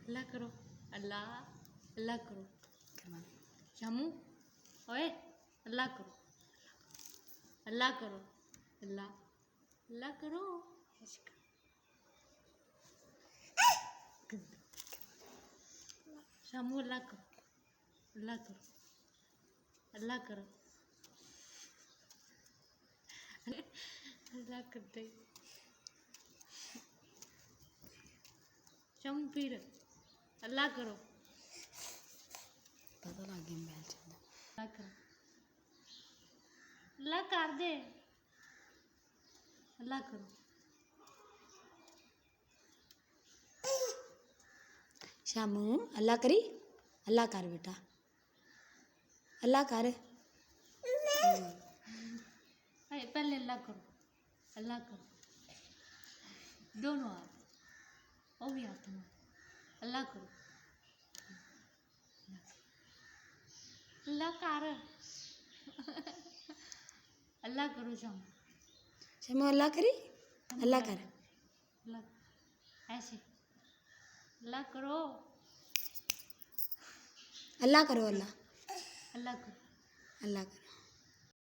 अल्लाह करो, अल्लाह अल्लाह करो। शामू ओए अल्लाह करो, अल्लाह करो, अल्लाह अल्लाह करो। शामू अल्लाह करो, अल्लाह करो, अल्लाह करो, अल्लाह कर दे। शामू फिर अल्लाह करो, पता लग गया मोबाइल चलता। अल्लाह करो, अल्लाह कर दे, अल्लाह करो। शामू अल्लाह करी, अल्लाह कर बेटा, अल्लाह कर। पहले अल्लाह करो, अल्लाह करो, दोनों हाथ, वो भी हाथ में अल्लाह करो, अल्लाह कर, अल्लाह करो। शामू शामू अल्लाह करी, अल्लाह कर। अल्लाह ऐसे अल्लाह करो, अल्लाह करो, अल्लाह अल्लाह करो, अल्लाह कर।